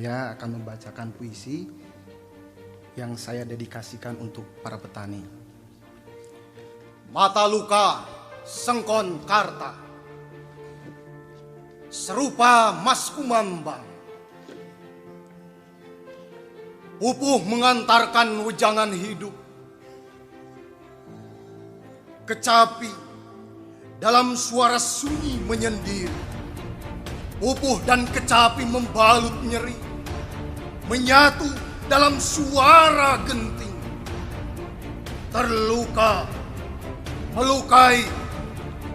Saya akan membacakan puisi yang saya dedikasikan untuk para petani. Mata luka sengkon karta, serupa mas kumambang, pupuh mengantarkan wejangan hidup, kecapi dalam suara sunyi menyendiri, pupuh dan kecapi membalut nyeri, menyatu dalam suara genting, terluka, melukai,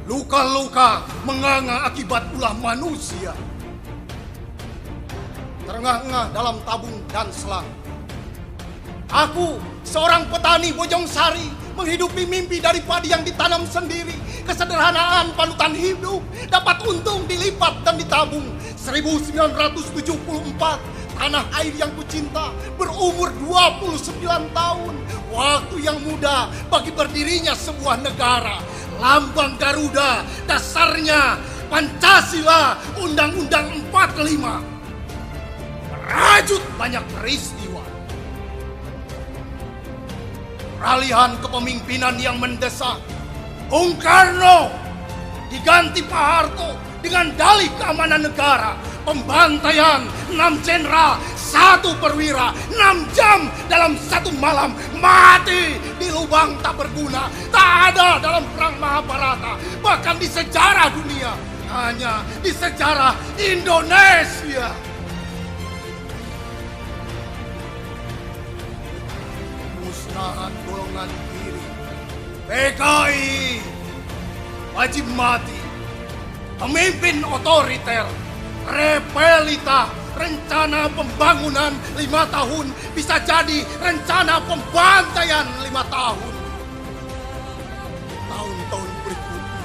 luka-luka menganga akibat ulah manusia, terengah-engah dalam tabung dan selang. Aku, seorang petani Bojongsari, menghidupi mimpi dari padi yang ditanam sendiri. Kesederhanaan panutan hidup dapat untung dilipat dan ditabung. 1974, tanah air yang kucinta berumur 29 tahun. Waktu yang muda bagi berdirinya sebuah negara. Lambang Garuda, dasarnya Pancasila, Undang-Undang 45. Merajut banyak peristiwa. Peralihan kepemimpinan yang mendesak. Bung Karno diganti Pak Harto dengan dalih keamanan negara. Pembantaian 6 jenderal, 1 perwira, 6 jam dalam 1 malam, mati di lubang tak berguna. Tak ada dalam perang Mahabharata, bahkan di sejarah dunia, hanya di sejarah Indonesia. Musnahan golongan kiri, PKI wajib mati. Pemimpin otoriter, repelita, rencana pembangunan 5 tahun bisa jadi rencana pembantaian 5 tahun. Tahun-tahun berikutnya,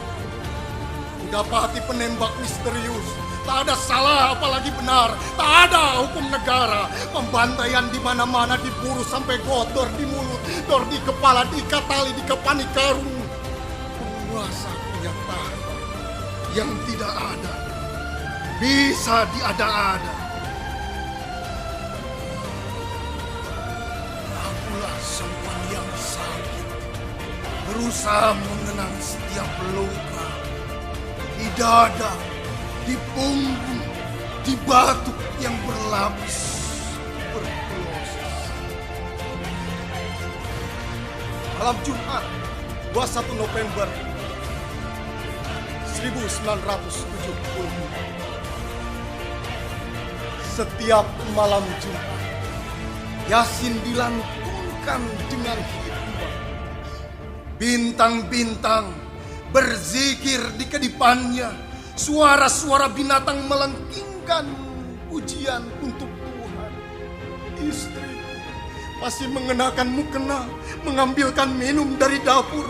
didapati penembak misterius. Tak ada salah apalagi benar, tak ada hukum negara. Pembantaian di mana-mana, diburu sampai godor di mulut, dor di kepala, diikat tali, dikepani karung. Penguasa punya tahta yang tidak ada, bisa diada-ada. Akulah semua yang sakit, berusaha mengenang setiap luka di dada, di punggung, di batuk yang berlapis berproses. Malam Jumat 21 November 1970. Setiap malam Jumat, Yasin dilantunkan dengan hikmat. Bintang-bintang berzikir di kedipannya. Suara-suara binatang melengkingkan pujian untuk Tuhan. Istri masih mengenakan mukena, mengambilkan minum dari dapur.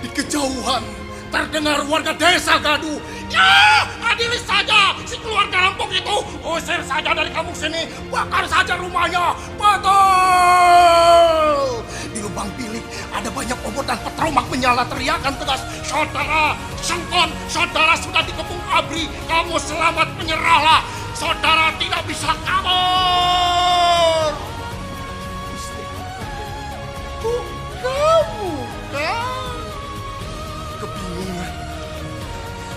Di kejauhan terdengar warga desa gaduh. Ya, adili saja si keluarga rampok itu. Usir saja dari kampung sini, bakar saja rumahnya. Betul. Di lubang bilik ada banyak obor dan petromak menyala, teriakan tegas. Saudara, Sengkon, saudara sudah dikepung ABRI. Kamu selamat, menyerahlah. Saudara tidak bisa kabur. Istri, kamu kan? Kebingungan.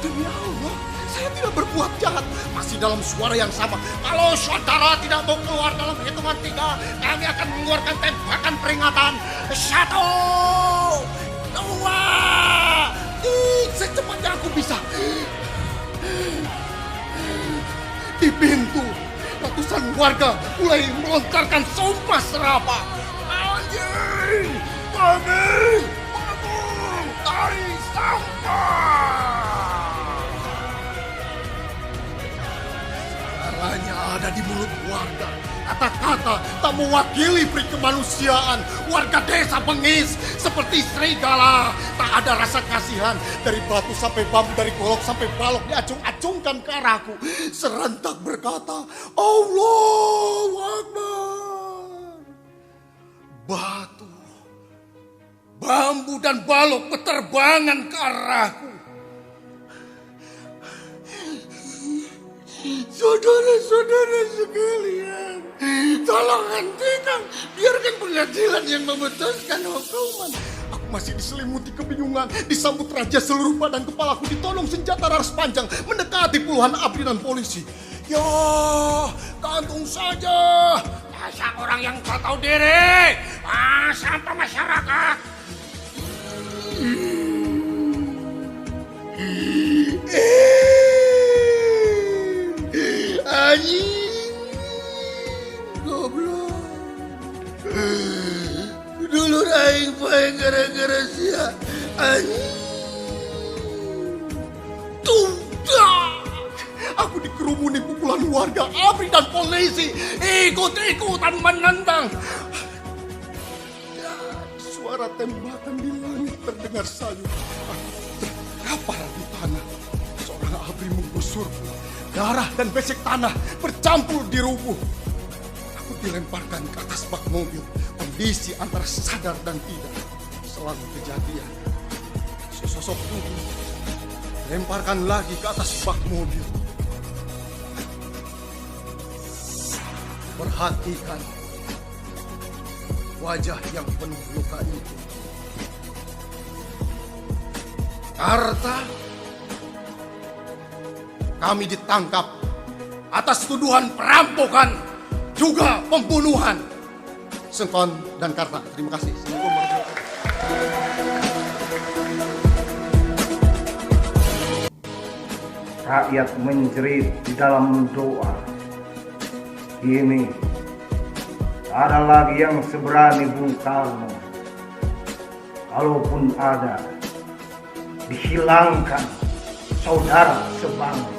Demi Allah, saya tidak berbuat jahat. Masih dalam suara yang sama. Kalau saudara tidak mau keluar dalam hitungan 3, kami akan mengeluarkan tembakan peringatan. 1, 2, 3, secepatnya aku bisa. Di pintu, ratusan warga mulai melontarkan sumpah serapah. Anjing, kami bangun dari sampah. Segalanya ada di mulut warga. Kata-kata tak mewakili peri kemanusiaan. Warga desa bengis seperti serigala. Tak ada rasa kasihan. Dari batu sampai bambu, dari golok sampai balok diacung-acungkan ke arahku. Serentak berkata, Allahu Akbar. Batu, bambu dan balok berterbangan ke arahku. Saudara-saudara sekalian, tolong hentikan, biarkan pengadilan yang memutuskan hukuman. Aku masih diselimuti kebingungan, disambut raja seluruh badan kepalaku ditolong senjata laras panjang mendekati puluhan abri dan polisi. Ya, gantung saja. Masa orang yang tak tahu diri, sampai masyarakat. Anjing, goblok. Dulu aing poe gara-gara sia anjing. Tundak. Aku dikerumuni pukulan warga abri dan polisi. Ikut-ikutan menentang. Dan suara tembakan di langit terdengar sayu. Terkapar di tanah. Seorang abri menggusur. Darah dan besek tanah bercampur di rubuh. Aku dilemparkan ke atas bak mobil. Kondisi antara sadar dan tidak. Selalu kejadian. Sesosok tubuh lemparkan lagi ke atas bak mobil. Perhatikan wajah yang penuh luka itu. Karta, kami ditangkap atas tuduhan perampokan, juga pembunuhan. Sengkon dan Karta, terima kasih. Rakyat menjerit di dalam doa. Kini tak ada lagi yang seberani Bung Karno. Kalaupun ada, dihilangkan saudara sebangsa.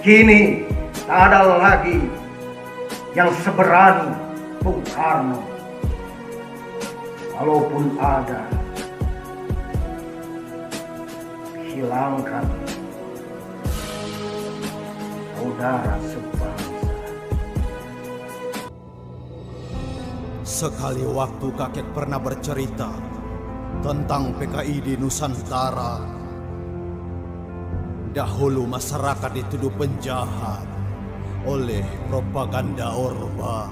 Kini tak ada lagi yang seberani Bung Karno. Kalaupun ada, dihilangkan saudara sebangsa. Sekali waktu kakek pernah bercerita tentang PKI di Nusantara. Dahulu masyarakat dituduh penjahat oleh propaganda Orba.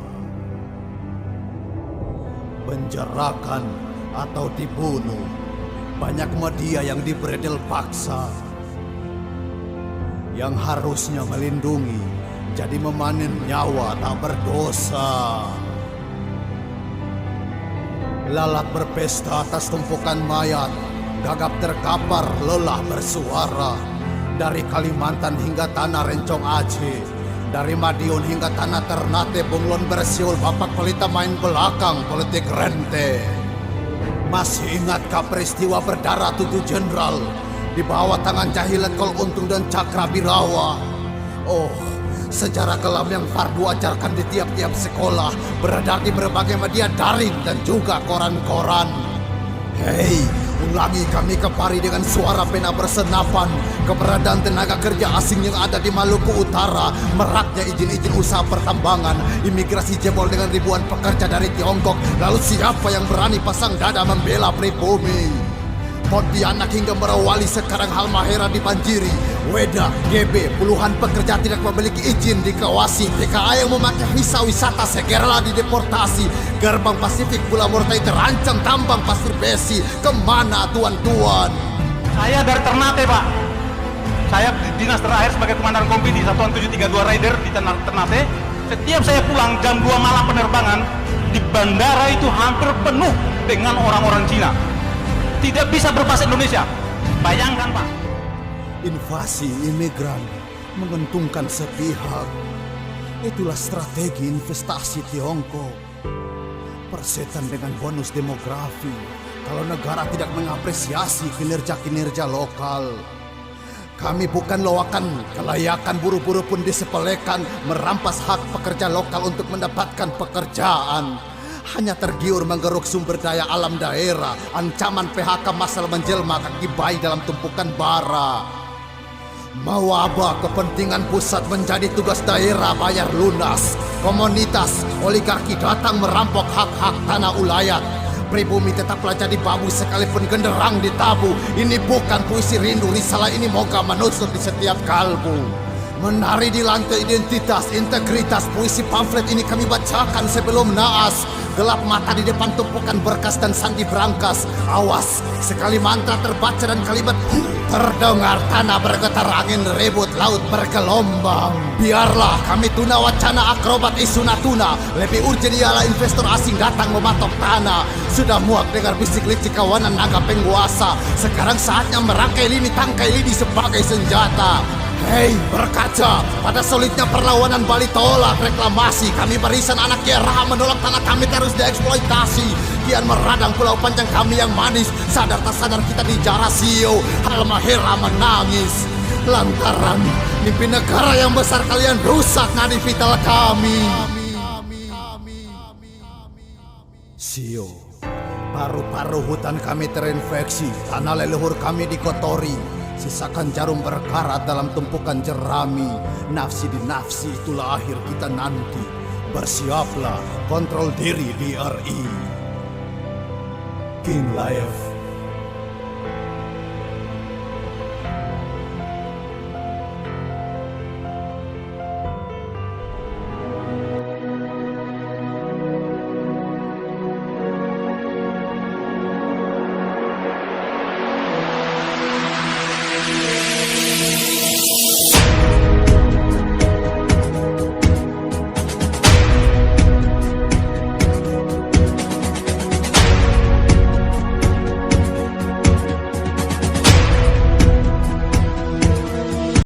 Penjarakan atau dibunuh, banyak media yang dibredel paksa. Yang harusnya melindungi, jadi memanen nyawa tak berdosa. Lalat berpesta atas tumpukan mayat, gagap terkapar lelah bersuara. Dari Kalimantan hingga tanah Rencong Aceh, dari Madiun hingga tanah Ternate, bunglon bersiul bapak pelita main belakang politik rente. Masih ingatkah peristiwa berdarah 7 jenderal di bawah tangan Cahil Lekol Untung dan Cakra Birawa? Oh, sejarah kelam yang Fardu ajarkan di tiap-tiap sekolah, beredar di berbagai media daring dan juga koran-koran. Hei, ulangi kami kepari dengan suara pena bersenapan. Keberadaan tenaga kerja asing yang ada di Maluku Utara, meraknya izin-izin usaha pertambangan, imigrasi jebol dengan ribuan pekerja dari Tiongkok. Lalu siapa yang berani pasang dada membela pribumi? Pontianak hingga Merawali sekarang Halmahera dibanjiri. Weda, GB, puluhan pekerja tidak memiliki izin dikawasi. TKA yang memakai visa wisata segera dideportasi. Gerbang Pasifik Pulau Morotai terancam tambang pasir besi. Kemana tuan-tuan? Saya dari Ternate, Pak. Saya dinas terakhir sebagai komandan kompi di Satuan 732 Rider di Ternate. Setiap saya pulang jam 2 malam penerbangan, di bandara itu hampir penuh dengan orang-orang Cina. Tidak bisa berbahasa Indonesia. Bayangkan, Pak. Invasi imigran menguntungkan sepihak. Itulah strategi investasi Tiongkok. Persetan dengan bonus demografi kalau negara tidak mengapresiasi kinerja-kinerja lokal. Kami bukan loakan, kelayakan buru-buru pun disepelekan, merampas hak pekerja lokal untuk mendapatkan pekerjaan. Hanya tergiur menggeruk sumber daya alam daerah, ancaman PHK massal menjelma kaki bayi dalam tumpukan bara. Mewabah kepentingan pusat menjadi tugas daerah bayar lunas. Komunitas, oligarki datang merampok hak-hak tanah ulayat. Pribumi tetaplah jadi babu sekalipun genderang ditabu. Ini bukan puisi rindu, risalah ini moga menusuk di setiap kalbu. Menari di lantai identitas, integritas, puisi pamflet ini kami bacakan sebelum naas. Gelap mata di depan tumpukan berkas dan sandi berangkas. Awas, sekali mantra terbaca dan kalimat terdengar, tanah bergetar, angin ribut, laut bergelombang. Biarlah kami tuna wacana akrobat isu Natuna. Lebih urgent ialah investor asing datang mematok tanah. Sudah muak dengar bisik licik kawanan naga penguasa. Sekarang saatnya merangkai lini tangkai lidi sebagai senjata. Hei, berkaca pada solidnya perlawanan Bali tolak reklamasi. Kami barisan anak Kiara menolak tanah kami terus dieksploitasi. Kian meradang pulau panjang kami yang manis. Sadar tak sadar kita dijarah sio. Halmahera menangis lantaran mimpi negara yang besar kalian rusak nadi vital kami. Sio, paru-paru hutan kami terinfeksi. Tanah leluhur kami dikotori. Sisakan jarum berkarat dalam tumpukan jerami. Nafsi di nafsi itulah akhir kita nanti. Bersiaplah, kontrol diri DRI. King Life.